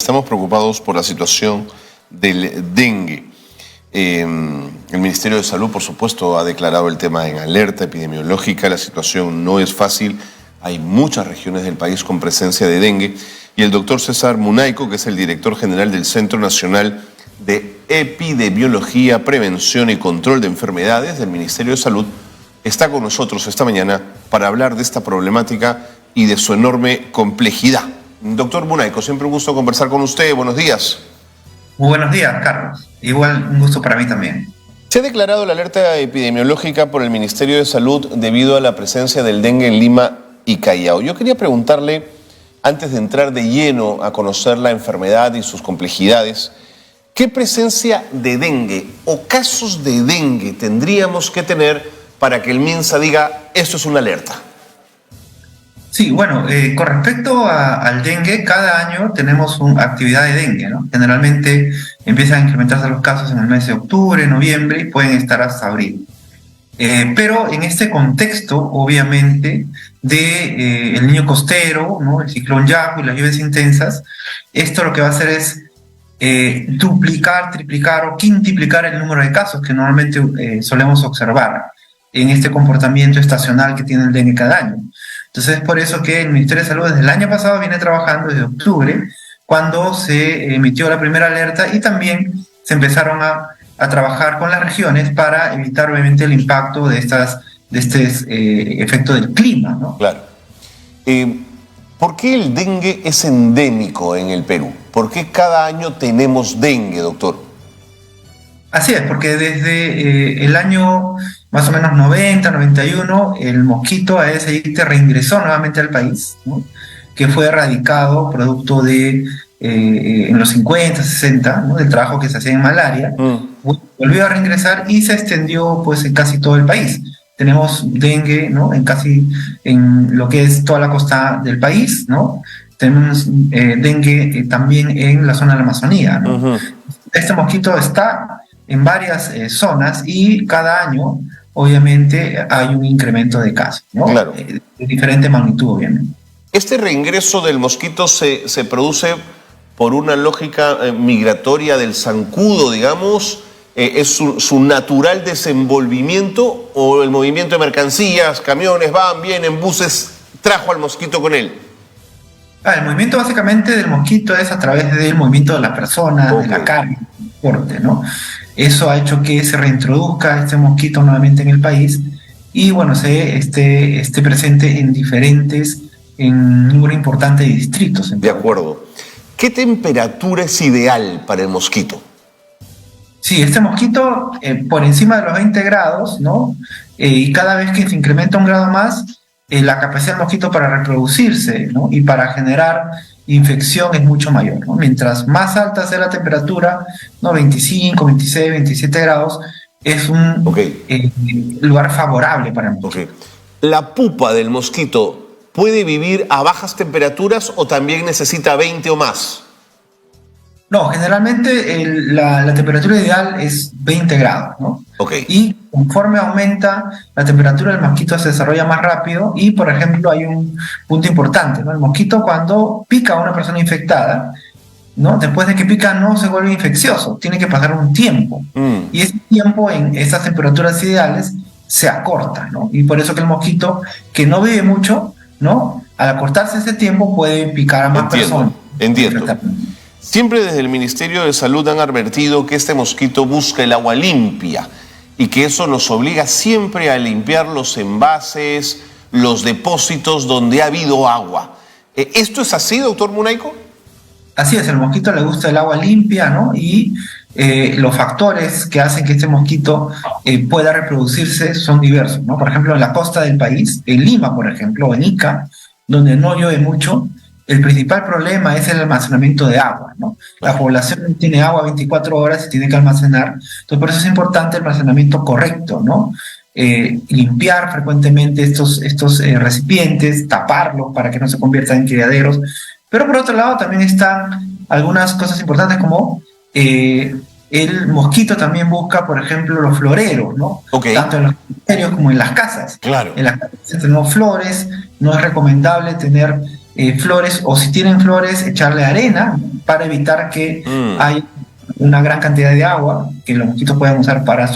Estamos preocupados por la situación del dengue. El Ministerio de Salud, por supuesto, ha declarado el tema en alerta epidemiológica. La situación no es fácil. Hay muchas regiones del país con presencia de dengue. Y el doctor César Munayco, que es el director general del Centro Nacional de Epidemiología, Prevención y Control de Enfermedades del Ministerio de Salud, está con nosotros esta mañana para hablar de esta problemática y de su enorme complejidad. Doctor Munayco, siempre un gusto conversar con usted. Buenos días. Muy buenos días, Carlos. Igual un gusto para mí también. Se ha declarado la alerta epidemiológica por el Ministerio de Salud debido a la presencia del dengue en Lima y Callao. Yo quería preguntarle, antes de entrar de lleno a conocer la enfermedad y sus complejidades, ¿qué presencia de dengue o casos de dengue tendríamos que tener para que el MINSA diga esto es una alerta? Sí, bueno, con respecto al dengue, cada año tenemos una actividad de dengue, ¿no? Generalmente empiezan a incrementarse los casos en el mes de octubre, noviembre y pueden estar hasta abril. Pero en este contexto, obviamente, de el Niño Costero, ¿no? El ciclón Yaku y las lluvias intensas, esto lo que va a hacer es duplicar, triplicar o quintuplicar el número de casos que normalmente solemos observar en este comportamiento estacional que tiene el dengue cada año. Entonces es por eso que el Ministerio de Salud desde el año pasado viene trabajando desde octubre, cuando se emitió la primera alerta, y también se empezaron a trabajar con las regiones para evitar obviamente el impacto de este efecto del clima, ¿no? Claro. ¿Por qué el dengue es endémico en el Perú? ¿Por qué cada año tenemos dengue, doctor? Así es, porque desde el año más o menos 90, 91, el mosquito Aedes aegypti reingresó nuevamente al país, ¿no? Que fue erradicado producto de, en los 50, 60, ¿no? Del trabajo que se hacía en malaria. Volvió a reingresar y se extendió pues en casi todo el país. Tenemos dengue, ¿no? En lo que es toda la costa del país, ¿no? Tenemos dengue también en la zona de la Amazonía, ¿no? Este mosquito está en varias zonas y cada año obviamente hay un incremento de casos, ¿no? Claro. De diferente magnitud, obviamente. ¿Este reingreso del mosquito se produce por una lógica migratoria del zancudo, digamos? ¿Es su natural desenvolvimiento o el movimiento de mercancías, camiones, van, vienen, buses, trajo al mosquito con él? El movimiento básicamente del mosquito es a través del movimiento de las personas, de la carne, del transporte, ¿no? Eso ha hecho que se reintroduzca este mosquito nuevamente en el país y, bueno, esté presente en un número importante de distritos. De acuerdo. ¿Qué temperatura es ideal para el mosquito? Sí, este mosquito por encima de los 20 grados, ¿no? Y cada vez que se incrementa un grado más, la capacidad del mosquito para reproducirse, ¿no? Y para generar infección es mucho mayor, ¿no? Mientras más alta sea la temperatura, ¿no? 25, 26, 27 grados, es un lugar favorable para el mosquito. ¿La pupa del mosquito puede vivir a bajas temperaturas o también necesita 20 o más? No, generalmente la temperatura ideal es 20 grados, ¿no? Y conforme aumenta la temperatura, el mosquito se desarrolla más rápido y, por ejemplo, hay un punto importante, ¿no? El mosquito cuando pica a una persona infectada, ¿no? Después de que pica no se vuelve infeccioso, tiene que pasar un tiempo. Y ese tiempo en esas temperaturas ideales se acorta, ¿no? Y por eso que el mosquito, que no vive mucho, ¿no? Al acortarse ese tiempo puede picar a más personas. Entiendo. Siempre desde el Ministerio de Salud han advertido que este mosquito busca el agua limpia y que eso nos obliga siempre a limpiar los envases, los depósitos donde ha habido agua. ¿Esto es así, doctor Munayco? Así es, el mosquito le gusta el agua limpia, ¿no? Y los factores que hacen que este mosquito pueda reproducirse son diversos, ¿no? Por ejemplo, en la costa del país, en Lima, por ejemplo, o en Ica, donde no llueve mucho, el principal problema es el almacenamiento de agua, ¿no? La población tiene agua 24 horas y tiene que almacenar. Entonces, por eso es importante el almacenamiento correcto, ¿no? Limpiar frecuentemente estos recipientes, taparlos para que no se conviertan en criaderos. Pero por otro lado también están algunas cosas importantes como el mosquito también busca, por ejemplo, los floreros, ¿no? Tanto en los cementerios como en las casas. Claro. En las casas tenemos flores, no es recomendable tener flores, o si tienen flores, echarle arena, ¿no? Para evitar que haya una gran cantidad de agua que los mosquitos puedan usar para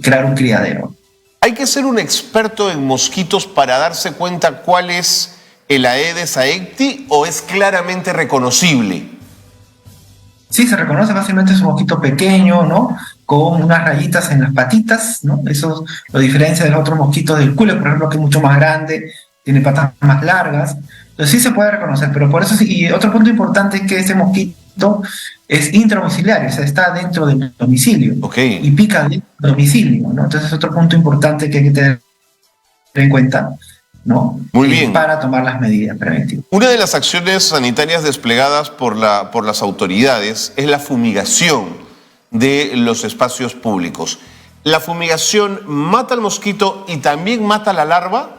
crear un criadero. ¿Hay que ser un experto en mosquitos para darse cuenta cuál es el Aedes aegypti o es claramente reconocible? Sí, se reconoce fácilmente, es un mosquito pequeño, ¿no? Con unas rayitas en las patitas, ¿no? Eso lo diferencia de los otros mosquitos del culo, por ejemplo, que es mucho más grande, tiene patas más largas. Entonces sí se puede reconocer, pero por eso sí. Y otro punto importante es que ese mosquito es intradomiciliario, o sea, está dentro del domicilio. Okay. Y pica dentro del domicilio, ¿no? Entonces es otro punto importante que hay que tener en cuenta, ¿no? Muy bien. Para tomar las medidas preventivas. Una de las acciones sanitarias desplegadas por las autoridades es la fumigación de los espacios públicos. ¿La fumigación mata al mosquito y también mata a la larva?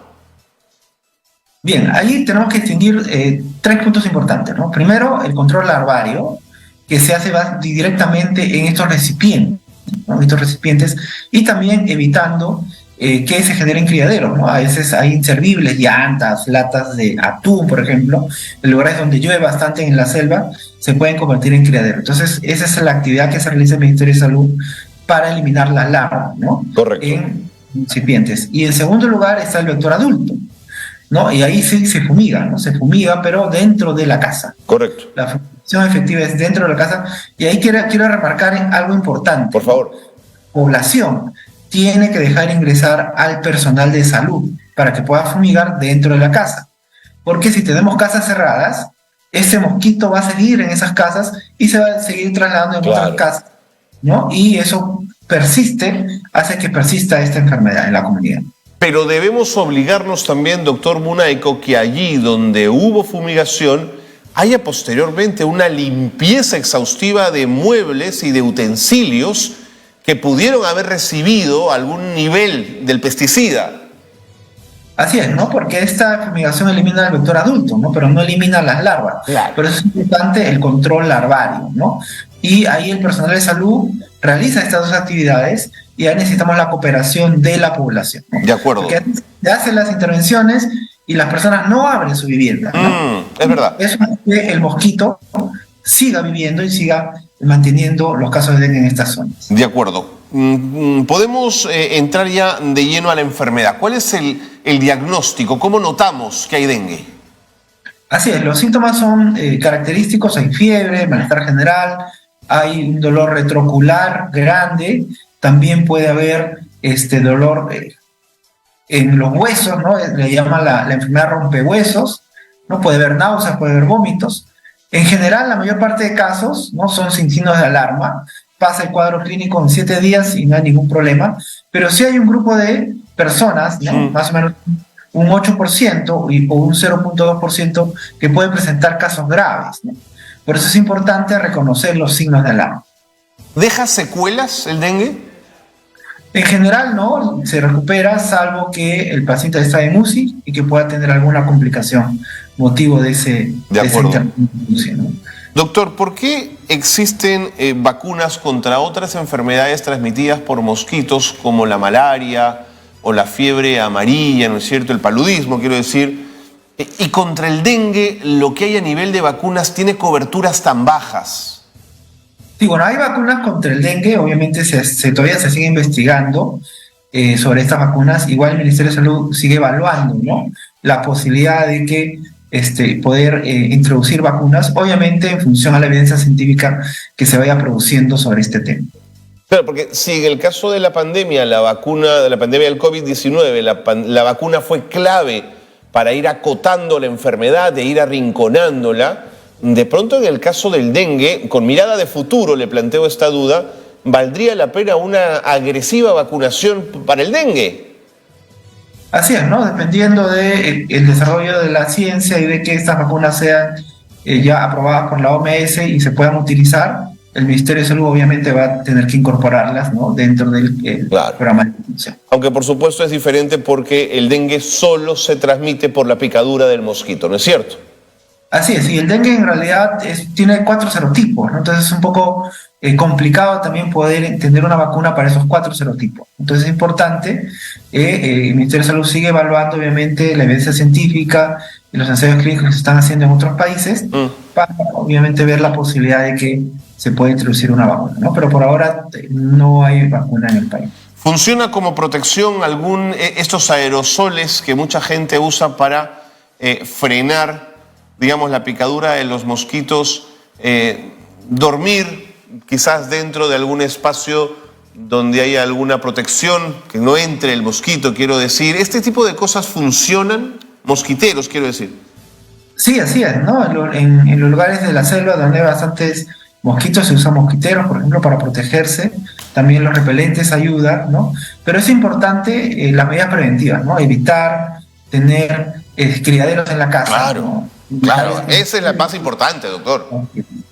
Bien, ahí tenemos que distinguir 3 puntos importantes, ¿no? Primero, el control larvario, que se hace directamente en estos recipientes, ¿no? Estos recipientes, y también evitando que se generen criaderos, ¿no? A veces hay inservibles, llantas, latas de atún, por ejemplo, en lugares donde llueve bastante en la selva, se pueden convertir en criaderos. Entonces, esa es la actividad que se realiza el Ministerio de Salud para eliminar las larvas, ¿no? Correcto. En recipientes. Y en segundo lugar está el vector adulto, ¿no? Y ahí sí se fumiga, ¿no? Se fumiga, pero dentro de la casa. Correcto. La fumigación efectiva es dentro de la casa. Y ahí quiero remarcar algo importante. Por favor. Población tiene que dejar ingresar al personal de salud para que pueda fumigar dentro de la casa. Porque si tenemos casas cerradas, ese mosquito va a seguir en esas casas y se va a seguir trasladando en otras casas, ¿no? Y eso hace que persista esta enfermedad en la comunidad. Pero debemos obligarnos también, doctor Munaico, que allí donde hubo fumigación haya posteriormente una limpieza exhaustiva de muebles y de utensilios que pudieron haber recibido algún nivel del pesticida. Así es, ¿no? Porque esta fumigación elimina el vector adulto, ¿no? Pero no elimina las larvas. Claro. Por eso es importante el control larvario, ¿no? Y ahí el personal de salud realiza estas dos actividades y ahí necesitamos la cooperación de la población, ¿no? De acuerdo. Porque se hacen las intervenciones y las personas no abren su vivienda, ¿no? Es verdad. Eso hace que el mosquito siga viviendo y siga manteniendo los casos de dengue en estas zonas. De acuerdo. Podemos entrar ya de lleno a la enfermedad. ¿Cuál es el diagnóstico? ¿Cómo notamos que hay dengue? Así es, los síntomas son característicos, hay fiebre, malestar general, hay un dolor retroocular grande, también puede haber dolor en los huesos, ¿no? Le llaman la enfermedad rompehuesos, ¿no? Puede haber náuseas, puede haber vómitos. En general, la mayor parte de casos, ¿no? Son sin signos de alarma, pasa el cuadro clínico en 7 días y no hay ningún problema, pero sí hay un grupo de personas, ¿no? Más o menos un 8% o un 0.2% que pueden presentar casos graves, ¿no? Por eso es importante reconocer los signos de alarma. ¿Deja secuelas el dengue? En general no, se recupera salvo que el paciente está en UCI y que pueda tener alguna complicación motivo de ese UCI, ¿no? Doctor, ¿por qué existen vacunas contra otras enfermedades transmitidas por mosquitos como la malaria o la fiebre amarilla, ¿no es cierto? El paludismo, quiero decir. Y contra el dengue, lo que hay a nivel de vacunas tiene coberturas tan bajas. Sí, bueno, hay vacunas contra el dengue, obviamente todavía se sigue investigando sobre estas vacunas. Igual el Ministerio de Salud sigue evaluando, ¿no? La posibilidad de que poder introducir vacunas, obviamente en función a la evidencia científica que se vaya produciendo sobre este tema. Claro, porque si en el caso de la pandemia, de la pandemia del COVID-19, la vacuna fue clave para ir acotando la enfermedad, de ir arrinconándola, de pronto en el caso del dengue, con mirada de futuro le planteo esta duda, ¿valdría la pena una agresiva vacunación para el dengue? Así es, ¿no? Dependiendo del desarrollo de la ciencia y de que estas vacunas sean ya aprobadas por la OMS y se puedan utilizar, el Ministerio de Salud obviamente va a tener que incorporarlas, ¿no? Dentro del programa de vacunación. Aunque por supuesto es diferente porque el dengue solo se transmite por la picadura del mosquito, ¿no es cierto? Así es, y el dengue en realidad tiene 4 serotipos, ¿no? Entonces es un poco complicado también poder tener una vacuna para esos 4 serotipos. Entonces es importante, el Ministerio de Salud sigue evaluando obviamente la evidencia científica y los ensayos clínicos que se están haciendo en otros países para obviamente ver la posibilidad de que se pueda introducir una vacuna, ¿no? Pero por ahora no hay vacuna en el país. ¿Funciona como protección estos aerosoles que mucha gente usa para frenar, digamos, la picadura de los mosquitos, dormir quizás dentro de algún espacio donde haya alguna protección, que no entre el mosquito, quiero decir? ¿Este tipo de cosas funcionan? Mosquiteros, quiero decir. Sí, así es, ¿no? En los lugares de la selva donde hay bastantes mosquitos se usan mosquiteros, por ejemplo, para protegerse. También los repelentes ayudan, ¿no? Pero es importante las medidas preventivas, ¿no? Evitar tener criaderos en la casa. Claro, ¿no? claro. Esa es la más importante, doctor.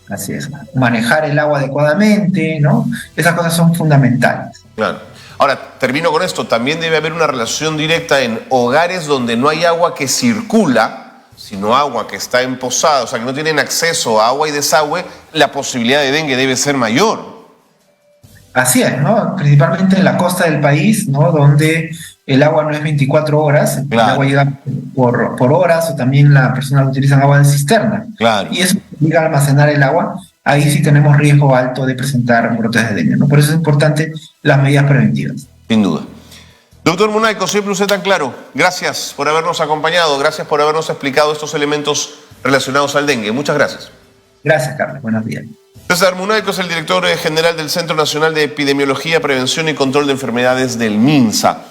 Así es. Manejar el agua adecuadamente, ¿no? Esas cosas son fundamentales. Claro. Ahora, termino con esto. También debe haber una relación directa en hogares donde no hay agua que circula, sino agua que está emposada, o sea, que no tienen acceso a agua y desagüe. La posibilidad de dengue debe ser mayor. Así es, ¿no? Principalmente en la costa del país, ¿no? Donde el agua no es 24 horas, claro. El agua llega por horas, o también las personas utilizan agua de cisterna. Claro. Y eso obliga a almacenar el agua. Ahí sí tenemos riesgo alto de presentar brotes de dengue, ¿no? Por eso es importante las medidas preventivas. Sin duda. Doctor Munaico, siempre usted tan claro. Gracias por habernos acompañado, gracias por habernos explicado estos elementos relacionados al dengue. Muchas gracias. Gracias, Carlos. Buenos días. César Munaico es el director general del Centro Nacional de Epidemiología, Prevención y Control de Enfermedades del MINSA.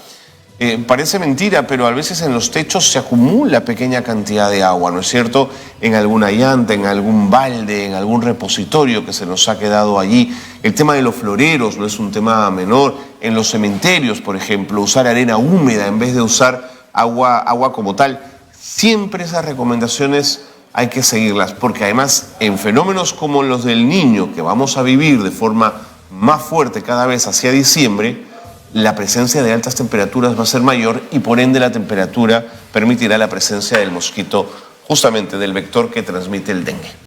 Parece mentira, pero a veces en los techos se acumula pequeña cantidad de agua, ¿no es cierto? En alguna llanta, en algún balde, en algún repositorio que se nos ha quedado allí. El tema de los floreros no es un tema menor. En los cementerios, por ejemplo, usar arena húmeda en vez de usar agua como tal. Siempre esas recomendaciones hay que seguirlas, porque además en fenómenos como los del Niño, que vamos a vivir de forma más fuerte cada vez hacia diciembre, la presencia de altas temperaturas va a ser mayor y por ende la temperatura permitirá la presencia del mosquito, justamente del vector que transmite el dengue.